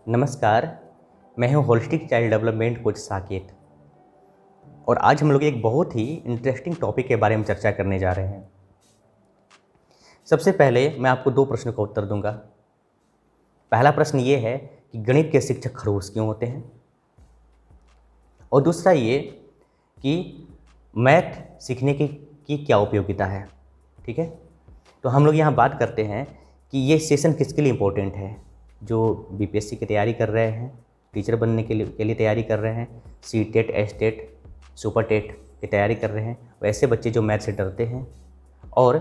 नमस्कार, मैं हूं holistic child development coach Saket और आज हम लोग एक बहुत ही इंटरेस्टिंग टॉपिक के बारे में चर्चा करने जा रहे हैं। सबसे पहले मैं आपको दो प्रश्नों का उत्तर दूंगा। पहला प्रश्न ये है कि गणित के शिक्षक खड़ूस क्यों होते हैं, और दूसरा ये कि मैथ सीखने की क्या उपयोगिता है। ठीक है, तो हम लोग यहाँ बात करते हैं कि ये सेशन किसके लिए इम्पोर्टेंट है। जो बीपीएससी की तैयारी कर रहे हैं, टीचर बनने के लिए तैयारी कर रहे हैं, CTET, STET, super TET की तैयारी कर रहे हैं, वैसे बच्चे जो मैथ से डरते हैं और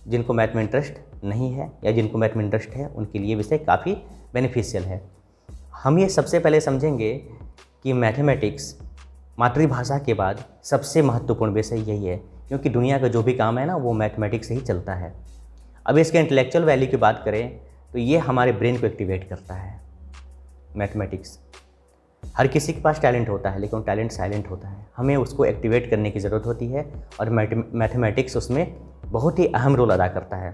जिनको मैथ में इंटरेस्ट नहीं है या जिनको मैथ में इंटरेस्ट है, उनके लिए विषय काफ़ी बेनिफिशियल है। हम ये सबसे पहले समझेंगे कि मैथमेटिक्स मातृभाषा के बाद सबसे महत्वपूर्ण विषय यही है, क्योंकि दुनिया का जो भी काम है ना, वो मैथमेटिक्स से ही चलता है। अब इसके इंटेलेक्चुअल वैल्यू की बात करें तो ये हमारे ब्रेन को एक्टिवेट करता है। मैथमेटिक्स, हर किसी के पास टैलेंट होता है, लेकिन टैलेंट साइलेंट होता है, हमें उसको एक्टिवेट करने की ज़रूरत होती है और मैथमेटिक्स उसमें बहुत ही अहम रोल अदा करता है।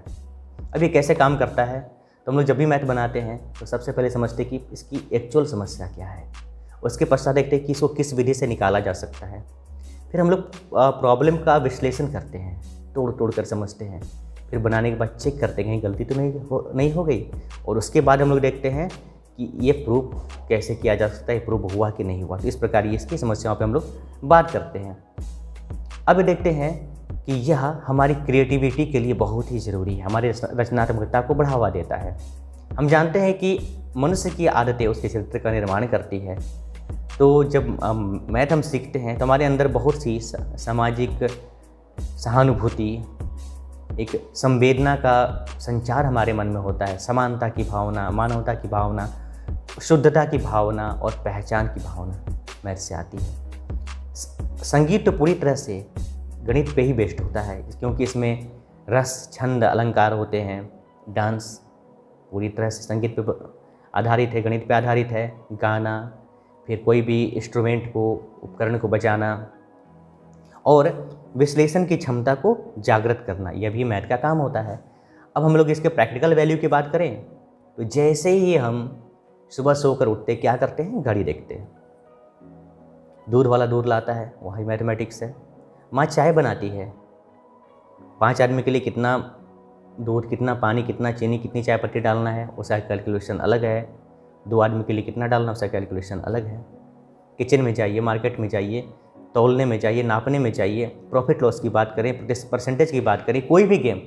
अब ये कैसे काम करता है, तो हम लोग जब भी मैथ बनाते हैं तो सबसे पहले समझते कि इसकी एक्चुअल समस्या क्या है, उसके पश्चात देखते हैं कि इसको किस विधि से निकाला जा सकता है। फिर हम लोग प्रॉब्लम का विश्लेषण करते हैं, तोड़ तोड़ कर समझते हैं, फिर बनाने के बाद चेक करते हैं कहीं गलती तो नहीं हो गई, और उसके बाद हम लोग देखते हैं कि ये प्रूफ कैसे किया जा सकता है, प्रूफ हुआ कि नहीं हुआ। तो इस प्रकार ये इसकी समस्याओं पे हम लोग बात करते हैं। अब देखते हैं कि यह हमारी क्रिएटिविटी के लिए बहुत ही ज़रूरी है, हमारी रचनात्मकता को बढ़ावा देता है। हम जानते हैं कि मनुष्य की आदतें उसके चरित्र का निर्माण करती है। तो जब मैथ हम सीखते हैं तो हमारे अंदर बहुत सी सामाजिक सहानुभूति, एक संवेदना का संचार हमारे मन में होता है, समानता की भावना, मानवता की भावना, शुद्धता की भावना और पहचान की भावना मैथ से आती है। संगीत तो पूरी तरह से गणित पे ही बेस्ड होता है, क्योंकि इसमें रस, छंद, अलंकार होते हैं। डांस पूरी तरह से संगीत पे आधारित है, गणित पे आधारित है। गाना, फिर कोई भी इंस्ट्रूमेंट को, उपकरण को बजाना और विश्लेषण की क्षमता को जागृत करना, यह भी मैथ का काम होता है। अब हम लोग इसके प्रैक्टिकल वैल्यू की बात करें तो जैसे ही हम सुबह सोकर उठते क्या करते हैं, घड़ी देखते हैं। दूध वाला दूध लाता है, वही मैथमेटिक्स है। माँ चाय बनाती है, 5 आदमी के लिए कितना दूध, कितना पानी, कितना चीनी, कितनी चाय पत्ती डालना है, उसका कैलकुलेशन अलग है। 2 आदमी के लिए कितना डालना, उसका कैलकुलेशन अलग है। किचन में जाइए, मार्केट में जाइए, तौलने में जाइए, नापने में जाइए, प्रॉफिट लॉस की बात करें, परसेंटेज की बात करें, कोई भी गेम,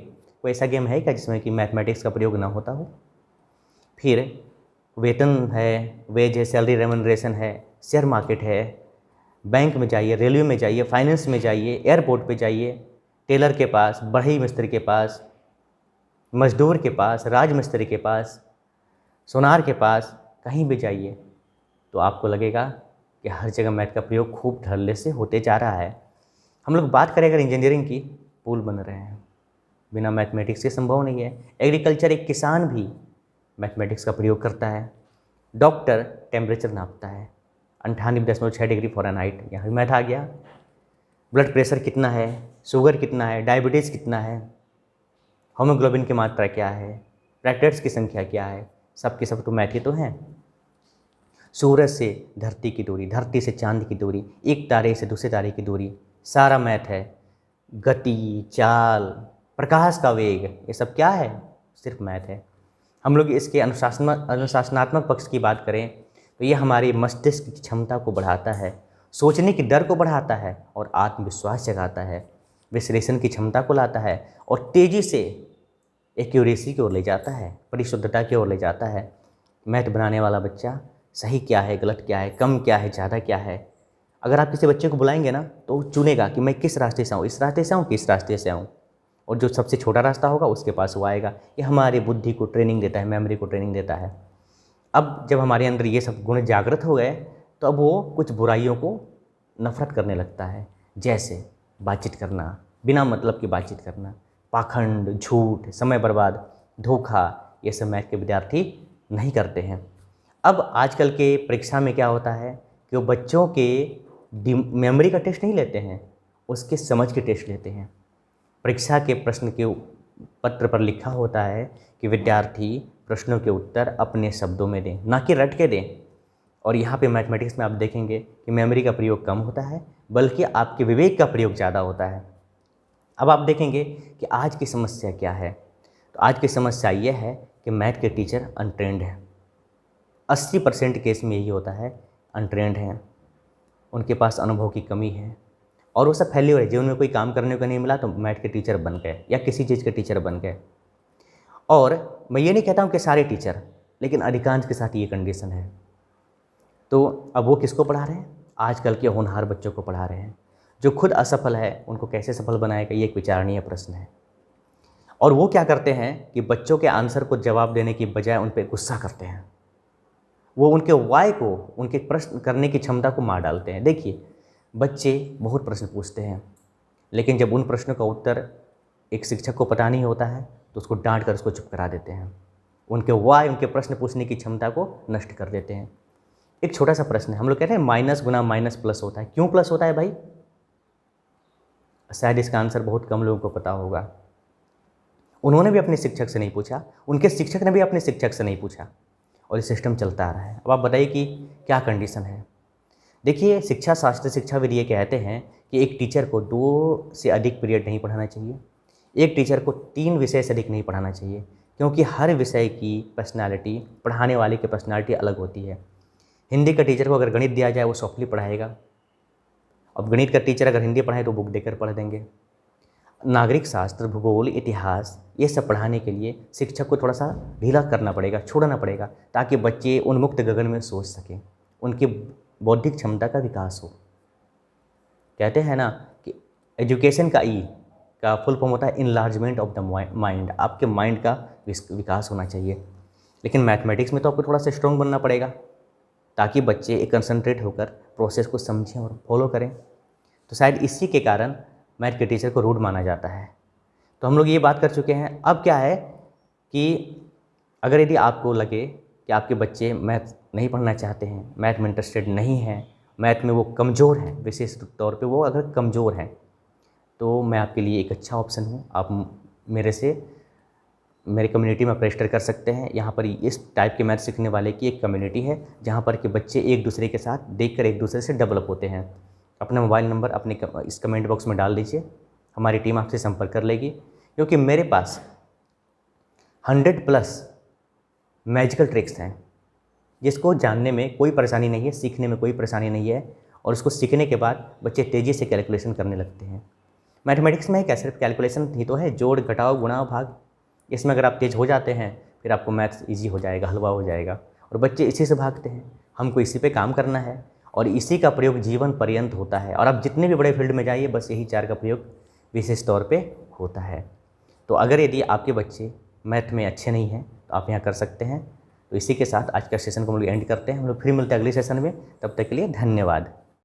कोई ऐसा गेम है क्या जिसमें कि मैथमेटिक्स का प्रयोग ना होता हो। फिर वेतन है, वेज है, सैलरी रेम्यूनरेशन है, शेयर मार्केट है, बैंक में जाइए, रेलवे में जाइए, फाइनेंस में जाइए, एयरपोर्ट पे जाइए, टेलर के पास, बढ़ई मिस्त्री के पास, मजदूर के पास, राज मिस्त्री के पास, सोनार के पास, कहीं भी जाइए तो आपको लगेगा कि हर जगह मैथ का प्रयोग खूब धड़ल्ले से होते जा रहा है। हम लोग बात करें अगर इंजीनियरिंग की, पुल बन रहे हैं, बिना मैथमेटिक्स के संभव नहीं है। एग्रीकल्चर, एक किसान भी मैथमेटिक्स का प्रयोग करता है। डॉक्टर टेम्परेचर नापता है, 98.6 डिग्री फ़ारेनहाइट, यहाँ भी मैथ आ गया। ब्लड प्रेशर कितना है, शुगर कितना है, डायबिटीज़ कितना है, होमोग्लोबिन की मात्रा क्या है, प्लेटलेट्स की संख्या क्या है, सब के सब तो मैथ ही तो हैं। सूरज से धरती की दूरी, धरती से चांद की दूरी, एक तारे से दूसरे तारे की दूरी, सारा मैथ है। गति, चाल, प्रकाश का वेग, ये सब क्या है, सिर्फ मैथ है। हम लोग इसके अनुशासनात्मक पक्ष की बात करें तो ये हमारी मस्तिष्क की क्षमता को बढ़ाता है, सोचने की दर को बढ़ाता है और आत्मविश्वास जगाता है, विश्लेषण की क्षमता को लाता है और तेज़ी से एक्यूरेसी की ओर ले जाता है, परिशुद्धता की ओर ले जाता है। मैथ बनाने वाला बच्चा सही क्या है, गलत क्या है, कम क्या है, ज़्यादा क्या है, अगर आप किसी बच्चे को बुलाएंगे ना तो वो चुनेगा कि मैं किस रास्ते से आऊँ, इस रास्ते से आऊँ कि इस रास्ते से आऊँ, और जो सबसे छोटा रास्ता होगा उसके पास वो आएगा। ये हमारी बुद्धि को ट्रेनिंग देता है, मेमोरी को ट्रेनिंग देता है। अब जब हमारे अंदर ये सब गुण जागृत हो गए तो अब वो कुछ बुराइयों को नफरत करने लगता है, जैसे बातचीत करना, बिना मतलब की बातचीत करना, पाखंड, झूठ, समय बर्बाद, धोखा, ये सब मैथ के विद्यार्थी नहीं करते हैं। अब आजकल के परीक्षा में क्या होता है कि वो बच्चों के मेमोरी का टेस्ट नहीं लेते हैं, उसके समझ के टेस्ट लेते हैं। परीक्षा के प्रश्न के पत्र पर लिखा होता है कि विद्यार्थी प्रश्नों के उत्तर अपने शब्दों में दें, ना कि रट के दें। और यहाँ पे मैथमेटिक्स में आप देखेंगे कि मेमोरी का प्रयोग कम होता है, बल्कि आपके विवेक का प्रयोग ज़्यादा होता है। अब आप देखेंगे कि आज की समस्या क्या है। तो आज की समस्या ये है कि मैथ के टीचर अनट्रेंड हैं। 80% केस में यही होता है, अनट्रेंड हैं, उनके पास अनुभव की कमी है और वो सब फैले हुए जीवन में कोई काम करने को नहीं मिला तो मैथ के टीचर बन गए या किसी चीज़ के टीचर बन गए। और मैं ये नहीं कहता हूँ कि सारे टीचर, लेकिन अधिकांश के साथ ये कंडीशन है। तो अब वो किसको पढ़ा रहे हैं? आजकल के होनहार बच्चों को पढ़ा रहे हैं। जो खुद असफल है उनको कैसे सफल बनाएगा, ये एक विचारणीय प्रश्न है। और वो क्या करते हैं कि बच्चों के आंसर को जवाब देने की बजाय उन पर गुस्सा करते हैं। वो उनके वाई को, उनके प्रश्न करने की क्षमता को मार डालते हैं। देखिए, बच्चे बहुत प्रश्न पूछते हैं, लेकिन जब उन प्रश्नों का उत्तर एक शिक्षक को पता नहीं होता है तो उसको डांट कर उसको चुप करा देते हैं। उनके वाई, उनके प्रश्न पूछने की क्षमता को नष्ट कर देते हैं। एक छोटा सा प्रश्न है, हम लोग कहते हैं माइनस गुना माइनस प्लस होता है। क्यों प्लस होता है भाई? शायद इसका आंसर बहुत कम लोगों को पता होगा। उन्होंने भी अपने शिक्षक से नहीं पूछा, उनके शिक्षक ने भी अपने शिक्षक से नहीं पूछा, और ये सिस्टम चलता आ रहा है। अब आप बताइए कि क्या कंडीशन है। देखिए, शिक्षा शास्त्र, शिक्षाविद ये कहते हैं कि एक टीचर को 2 से अधिक पीरियड नहीं पढ़ाना चाहिए, एक टीचर को 3 विषय से अधिक नहीं पढ़ाना चाहिए, क्योंकि हर विषय की पर्सनालिटी, पढ़ाने वाले की पर्सनालिटी अलग होती है। हिंदी का टीचर को अगर गणित दिया जाए वो सॉफ्टली पढ़ाएगा, अब गणित का टीचर अगर हिंदी पढ़ाए तो बुक देकर पढ़ देंगे। नागरिक शास्त्र, भूगोल, इतिहास, ये सब पढ़ाने के लिए शिक्षक को थोड़ा सा ढीला करना पड़ेगा, छोड़ना पड़ेगा, ताकि बच्चे उन्मुक्त गगन में सोच सकें, उनकी बौद्धिक क्षमता का विकास हो। कहते हैं ना कि एजुकेशन का ई का फुल फॉर्म होता है इनलार्जमेंट ऑफ द माइंड। आपके माइंड का विकास होना चाहिए। लेकिन मैथमेटिक्स में तो आपको थोड़ा सा स्ट्रॉन्ग बनना पड़ेगा, ताकि बच्चे एक कंसंट्रेट होकर प्रोसेस को समझें और फॉलो करें। तो शायद इसी के कारण मैथ के टीचर को रूड माना जाता है। तो हम लोग ये बात कर चुके हैं। अब क्या है कि अगर यदि आपको लगे कि आपके बच्चे मैथ नहीं पढ़ना चाहते हैं, मैथ में इंटरेस्टेड नहीं हैं, मैथ में वो कमज़ोर हैं, विशेष तौर पे वो अगर कमज़ोर हैं, तो मैं आपके लिए एक अच्छा ऑप्शन हूँ। आप मेरे कम्युनिटी में रजिस्टर कर सकते हैं। यहाँ पर इस टाइप के मैथ सीखने वाले की एक कम्युनिटी है, जहाँ पर कि बच्चे एक दूसरे के साथ देखकर एक दूसरे से डेवलप होते हैं। अपना मोबाइल नंबर अपने इस कमेंट बॉक्स में डाल दीजिए, हमारी टीम आपसे संपर्क कर लेगी। क्योंकि मेरे पास 100+ मैजिकल ट्रिक्स हैं, जिसको जानने में कोई परेशानी नहीं है, सीखने में कोई परेशानी नहीं है, और उसको सीखने के बाद बच्चे तेज़ी से कैलकुलेशन करने लगते हैं। मैथमेटिक्स में क्या सिर्फ कैलकुलेशन ही तो है, जोड़, घटाव, गुणा, भाग। इसमें अगर आप तेज़ हो जाते हैं फिर आपको मैथ्स ईजी हो जाएगा, हलवा हो जाएगा, और बच्चे इसी से भागते हैं। हमको इसी पे काम करना है, और इसी का प्रयोग जीवन पर्यंत होता है। और आप जितने भी बड़े फील्ड में जाइए, बस यही 4 का प्रयोग विशेष तौर पे होता है। तो अगर यदि आपके बच्चे मैथ में अच्छे नहीं हैं तो आप यहाँ कर सकते हैं। तो इसी के साथ आज का सेशन को हम लोग एंड करते हैं। हम लोग फिर मिलते हैं अगले सेशन में। तब तक के लिए धन्यवाद।